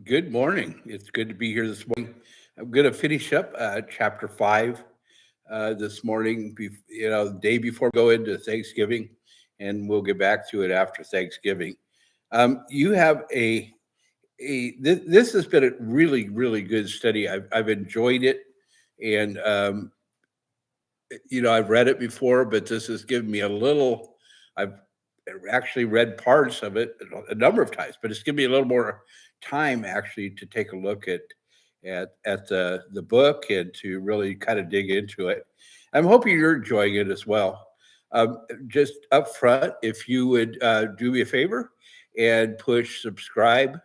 Good morning. It's good to be here this morning. I'm going to finish up chapter 5 this morning, the day before we go into Thanksgiving, and we'll get back to it after Thanksgiving. You have this has been a really, really good study. I've enjoyed it, and I've read it before, but this has given me a little. I've actually read parts of it a number of times, but it's given me a little more time actually to take a look at the book and to really kind of dig into it. I'm hoping you're enjoying it as well. Just up front, if you would do me a favor and push subscribe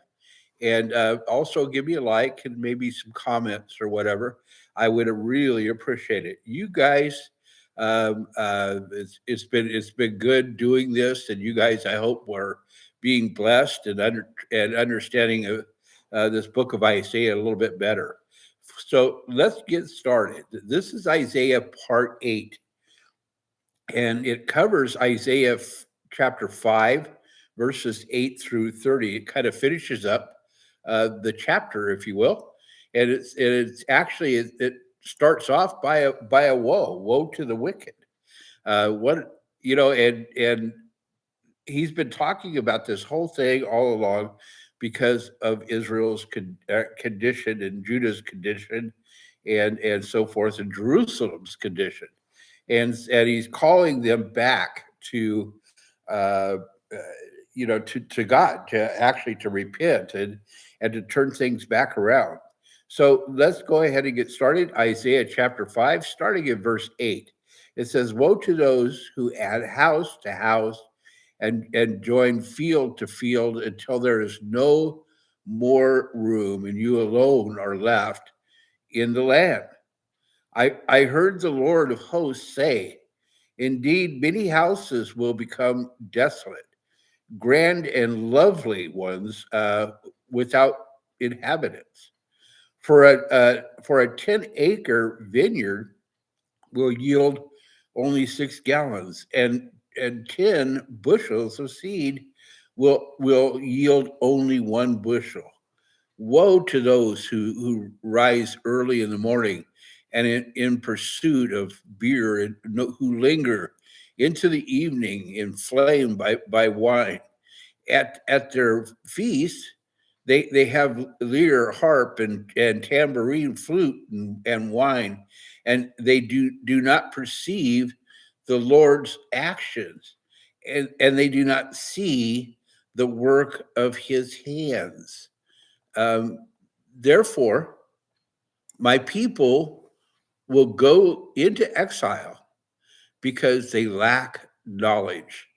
and also give me a like and maybe some comments or whatever. I would really appreciate it. You guys, it's been good doing this, and you guys, I hope, were being blessed and understanding this book of Isaiah a little bit better. So let's get started. This is Isaiah part 8, and it covers Isaiah chapter 5, verses 8 through 30. It kind of finishes up the chapter, if you will, and it's actually it starts off by a woe to the wicked. What and he's been talking about this whole thing all along because of Israel's condition and Judah's condition and so forth, and Jerusalem's condition, and he's calling them back to uh, to God, to actually to repent and to turn things back around. So let's go ahead and get started. Isaiah chapter 5, starting at verse 8. It says, "Woe to those who add house to house and join field to field until there is no more room, and you alone are left in the land." I heard the Lord of hosts say, "Indeed, many houses will become desolate, grand and lovely ones without inhabitants. For a 10-acre vineyard will yield only 6 gallons, and 10 bushels of seed will yield only 1 bushel. Woe to those who rise early in the morning and in pursuit of beer, and who linger into the evening, inflamed by wine. At their feast, they have lyre, harp, and tambourine, flute, and wine, and they do not perceive the Lord's actions, and they do not see the work of his hands. Therefore, my people will go into exile because they lack knowledge.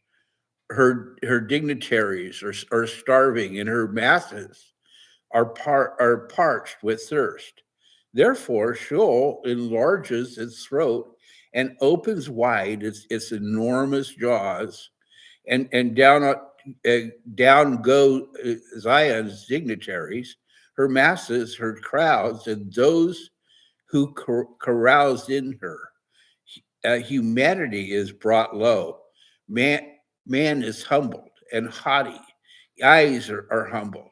Her dignitaries are starving, and her masses are parched with thirst. Therefore, Sheol enlarges its throat and opens wide its enormous jaws, and down go Zion's dignitaries, her masses, her crowds, and those who carouse in her. Humanity is brought low. Man is humbled and haughty. Eyes are humbled.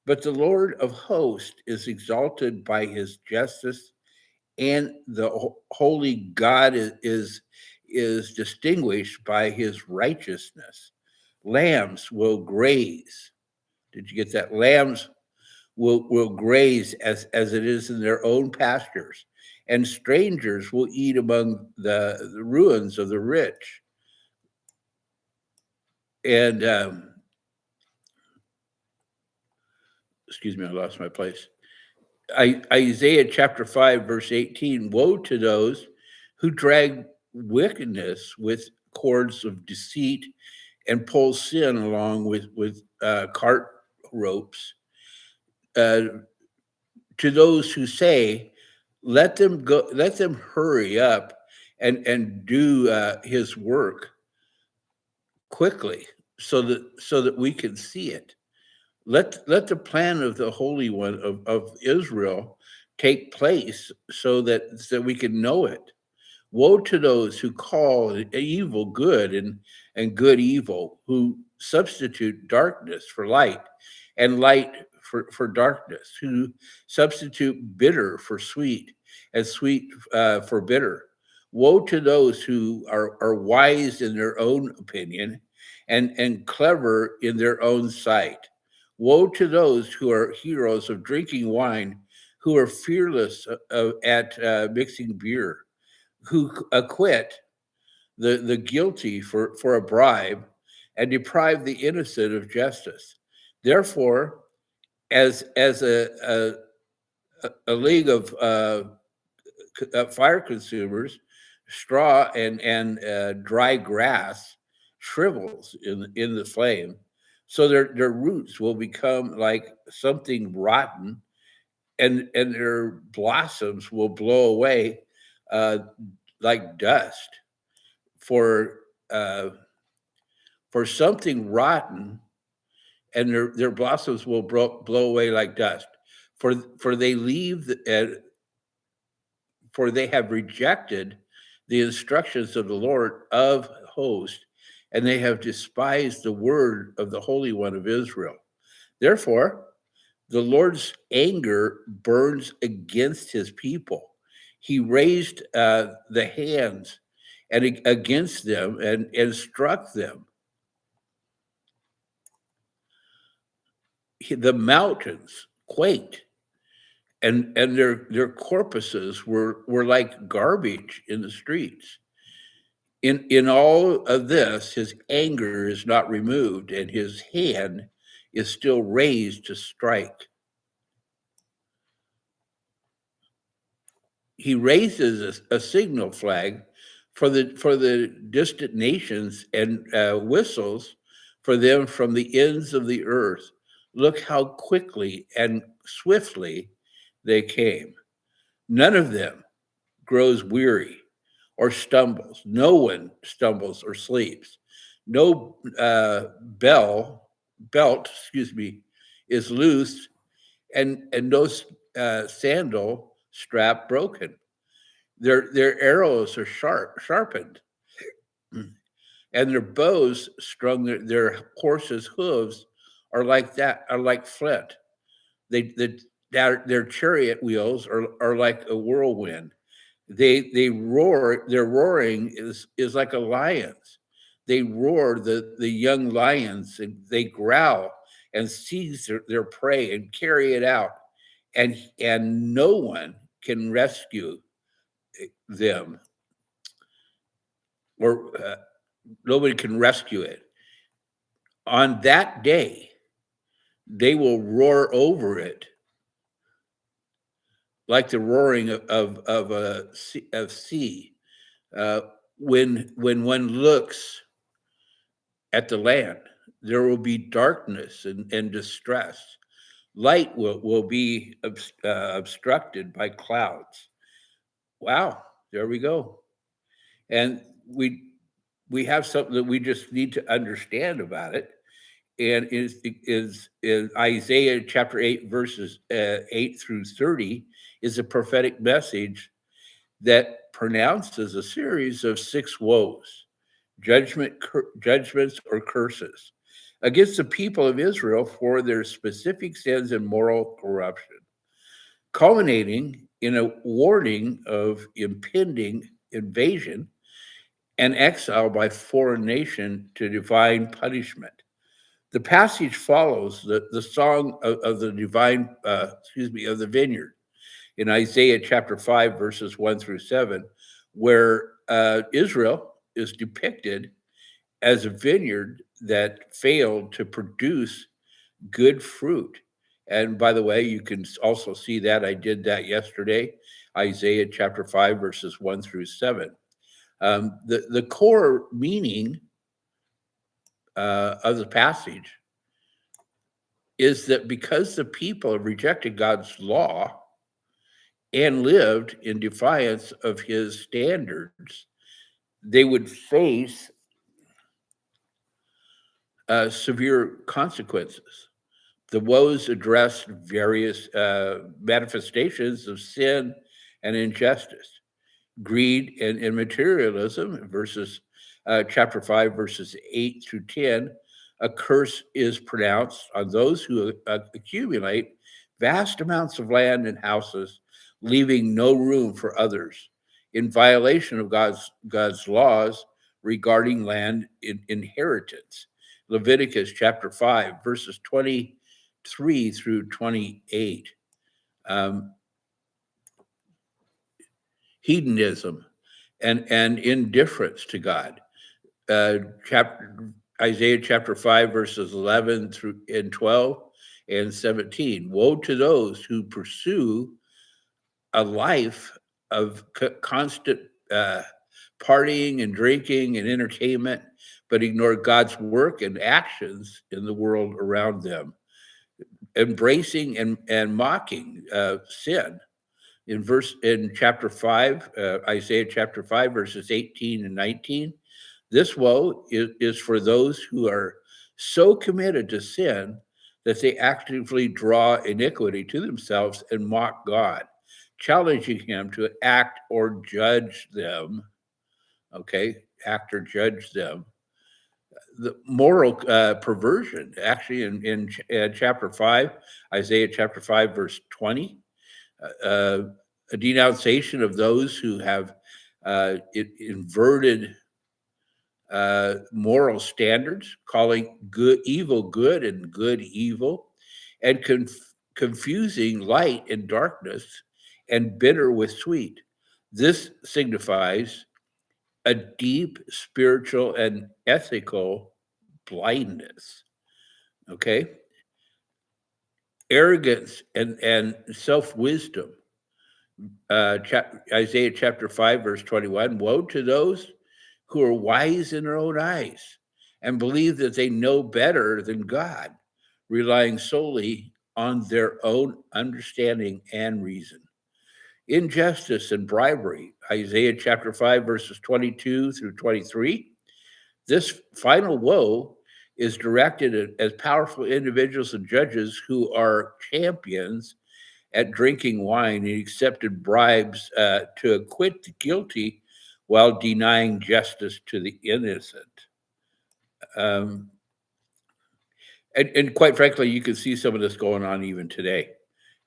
But the Lord of hosts is exalted by his justice, and the holy God is distinguished by his righteousness. Lambs will graze. Did you get that? Lambs will graze as it is in their own pastures, and strangers will eat among the ruins of the rich. And excuse me, I lost my place. Isaiah chapter 5, verse 18. Woe to those who drag wickedness with cords of deceit and pull sin along with cart ropes. To those who say, let them go, let them hurry up and do his work quickly, so that we can see it. Let the plan of the Holy One of Israel take place, so that we can know it. Woe to those who call evil good, and good evil, who substitute darkness for light and light for darkness, who substitute bitter for sweet and sweet for bitter. Woe to those who are wise in their own opinion and clever in their own sight. Woe to those who are heroes of drinking wine, who are fearless at mixing beer, who acquit the guilty for a bribe and deprive the innocent of justice. Therefore, as a league of fire consumers, straw and dry grass shrivels in the flame, so their roots will become like something rotten, and their blossoms will blow away uh, like dust. For uh, for something rotten, and their blossoms will blow away like dust. For they leave for they have rejected the instructions of the Lord of hosts, and they have despised the word of the Holy One of Israel. Therefore, the Lord's anger burns against his people. He raised the hands and against them and struck them. The mountains quaked, and their corpses were like garbage in the streets. In all of this, his anger is not removed, and his hand is still raised to strike. He raises a signal flag for the distant nations and whistles for them from the ends of the earth. Look how quickly and swiftly they came. None of them grows weary or stumbles. No one stumbles or sleeps. No belt, is loose, and no sandal strap broken. Their arrows are sharpened, and their bows strung. Their horses' hooves are like flint. Their chariot wheels are like a whirlwind. They roar. Their roaring is like a lion's. They roar the young lions, and they growl and seize their prey and carry it out, and no one can rescue them, or nobody can rescue it. On that day, they will roar over it like the roaring of of sea. Uh, when one looks at the land, there will be darkness and distress. Light will be obstructed by clouds. Wow, there we go. And we have something that we just need to understand about it, and is Isaiah chapter 8 verses 8 through 30 is a prophetic message that pronounces a series of six woes, judgments or curses against the people of Israel for their specific sins and moral corruption, culminating in a warning of impending invasion and exile by foreign nation to divine punishment. The passage follows the song of the divine, of the vineyard in Isaiah chapter 5, verses 1 through 7, where Israel is depicted as a vineyard that failed to produce good fruit. And by the way, you can also see that I did that yesterday, Isaiah chapter 5, verses 1 through 7. The core meaning of the passage is that because the people have rejected God's law and lived in defiance of his standards, they would face severe consequences. The woes addressed various manifestations of sin and injustice, greed and materialism, verses chapter 5, verses 8 through 10, a curse is pronounced on those who accumulate vast amounts of land and houses, leaving no room for others, in violation of God's laws regarding land inheritance. Leviticus chapter 5, verses 23 through 28. Hedonism and indifference to God. Isaiah chapter 5, verses 11 through and 12 and 17. Woe to those who pursue a life of constant partying and drinking and entertainment, but ignore God's work and actions in the world around them, embracing and mocking sin. In chapter 5, Isaiah chapter 5, verses 18 and 19, this woe is for those who are so committed to sin that they actively draw iniquity to themselves and mock God, challenging him to act or judge them. Okay, act or judge them. The moral perversion, actually, in chapter 5, Isaiah chapter 5, verse 20, a denunciation of those who have inverted moral standards, calling good and good evil, and confusing light and darkness, and bitter with sweet. This signifies a deep spiritual and ethical blindness. Okay, arrogance and self-wisdom. Isaiah chapter 5, verse 21. Woe to those who are wise in their own eyes and believe that they know better than God, relying solely on their own understanding and reason. Injustice and bribery, Isaiah chapter 5, verses 22 through 23. This final woe is directed at powerful individuals and judges who are champions at drinking wine and accepted bribes to acquit the guilty while denying justice to the innocent. And quite frankly, you can see some of this going on even today.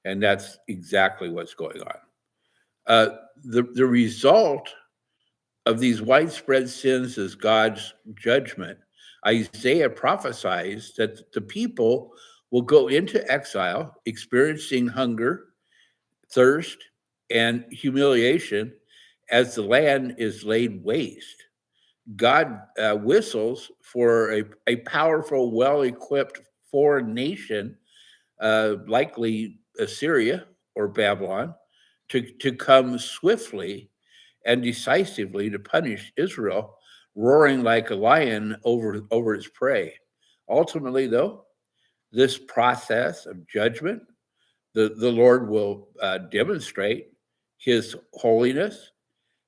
And that's exactly what's going on. The result of these widespread sins is God's judgment. Isaiah prophesies that the people will go into exile, experiencing hunger, thirst, and humiliation as the land is laid waste. God whistles for a powerful, well-equipped foreign nation, likely Assyria or Babylon, to come swiftly and decisively to punish Israel, roaring like a lion over its prey. Ultimately, though, this process of judgment, the Lord will demonstrate his holiness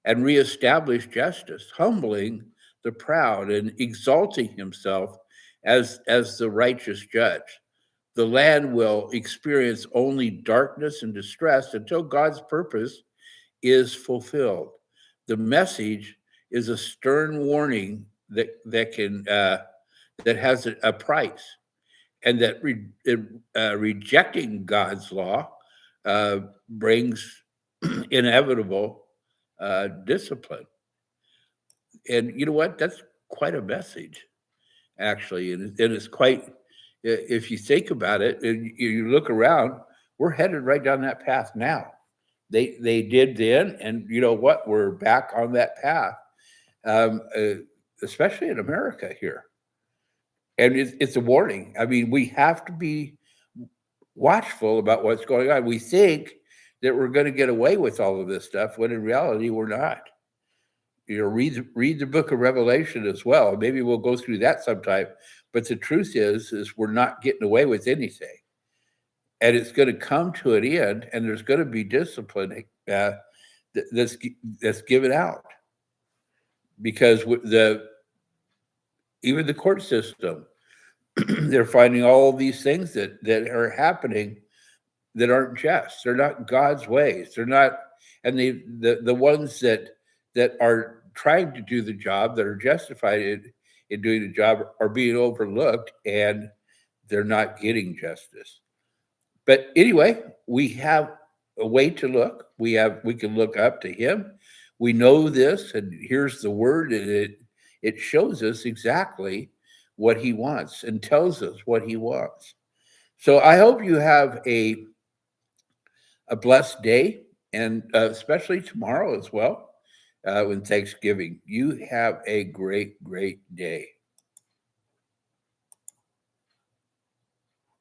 and reestablish justice, humbling the proud and exalting himself as the righteous judge. The land will experience only darkness and distress until God's purpose is fulfilled. The message is a stern warning that has a price, and that rejecting God's law brings inevitable discipline. And you know what? That's quite a message, actually. And it's quite, if you think about it and you look around, we're headed right down that path now. They did then, and you know what? We're back on that path, especially in America here. And it's a warning. I mean, we have to be watchful about what's going on. We think that we're going to get away with all of this stuff, when in reality, we're not. You know, read the book of Revelation as well. Maybe we'll go through that sometime. But the truth is we're not getting away with anything. And it's going to come to an end, and there's going to be discipline that's given out. Because even the court system, they're finding all these things that are happening that aren't just. They're not God's ways. They're not, and the ones that are trying to do the job, that are justified in doing the job are being overlooked and they're not getting justice. But anyway, we have a way to look. We can look up to him. We know this, and here's the word, and it shows us exactly what he wants and tells us what he wants. So I hope you have a blessed day, and especially tomorrow as well, when Thanksgiving. You have a great, great day.